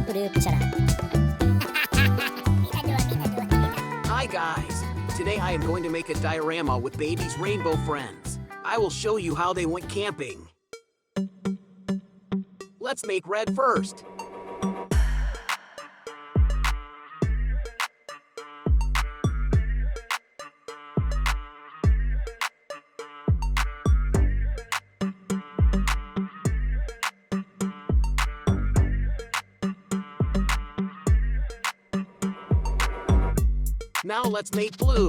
グループチャラ Hi guys! Today I am going to make a diorama with baby's rainbow friends. I will show you how they went camping. Let's make red first. Now let's make blue.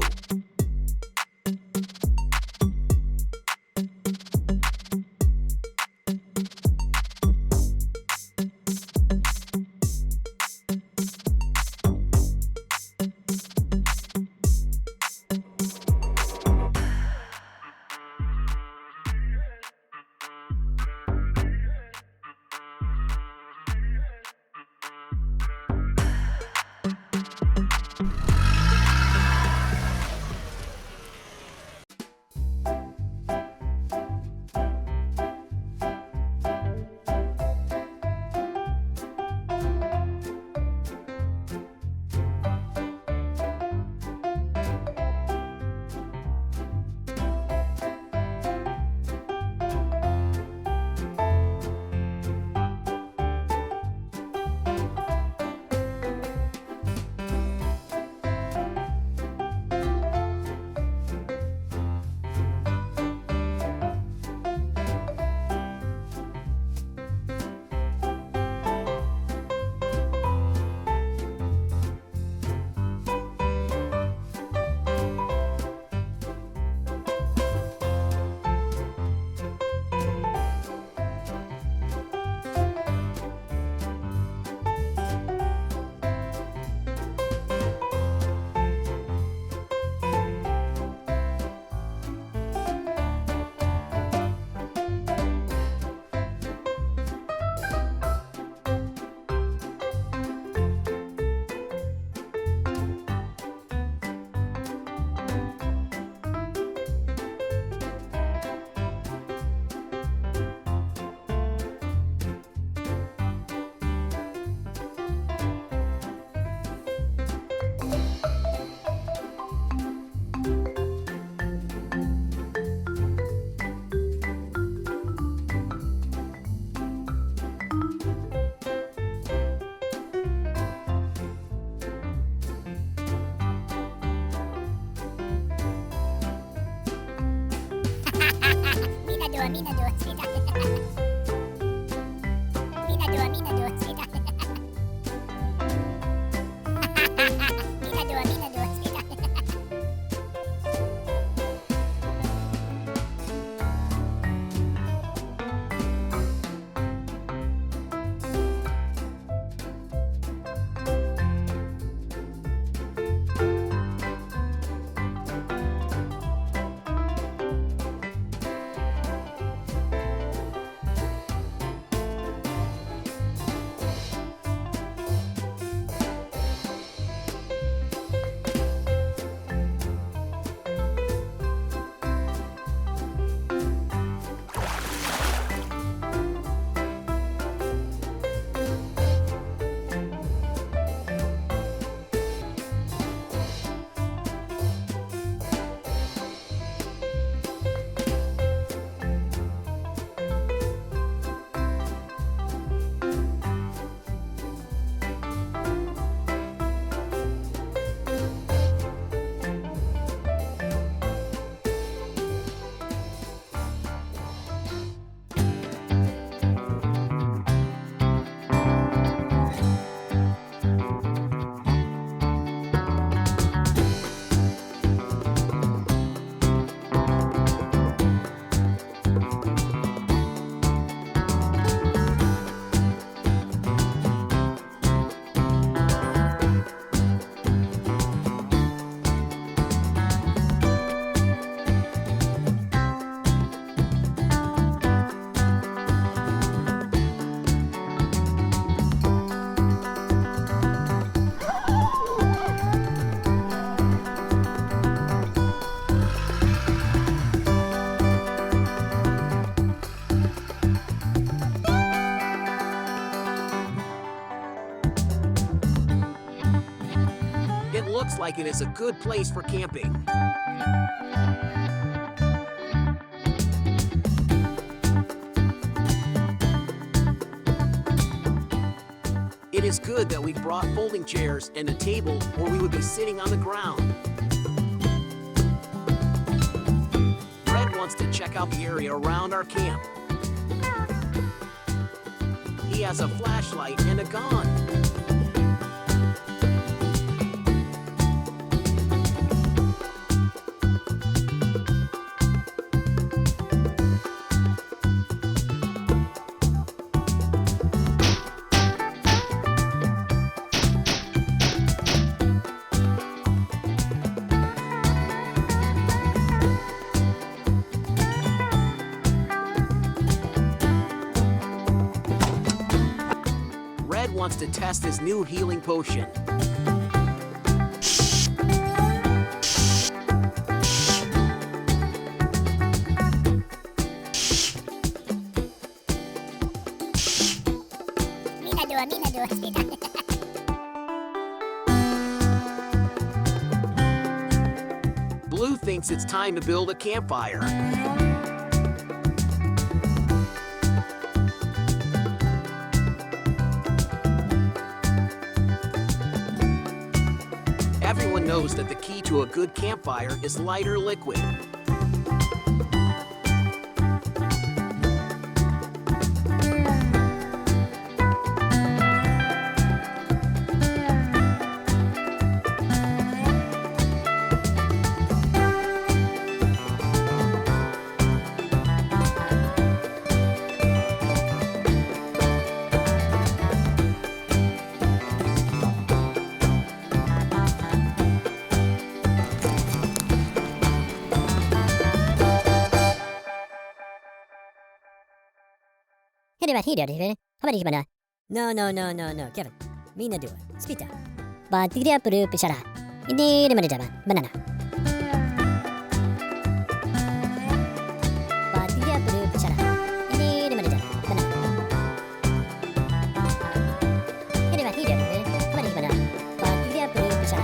looks like it is a good place for camping. It is good that we brought folding chairs and a table, or we would be sitting on the ground. Red wants to check out the area around our camp. He has a flashlight and a gun. Red wants to test his new healing potion. Blue thinks it's time to build a campfire. Everyone knows that the key to a good campfire is lighter liquid. Hit about here, David. How about you, No, Kevin. Mina do it. Spita. But the grab group is shara. Indeed, the manager, banana. But the grab group is shara. Indeed, the manager, banana. Hit about here, David. How about you, banana? But the grab group is shara.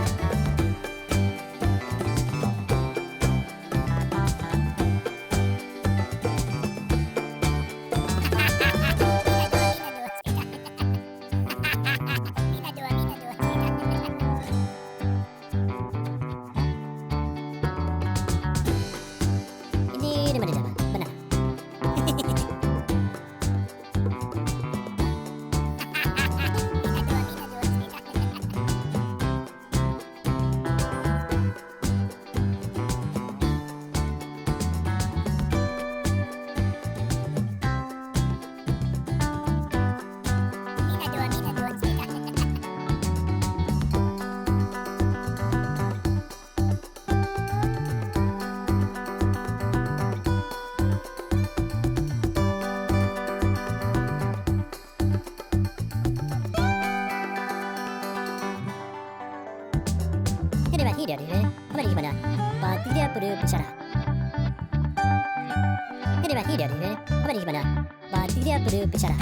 Here, David. How about you, banana? But the grab group is shara. Hit about here, David. How about you, banana? But the grab group is shara.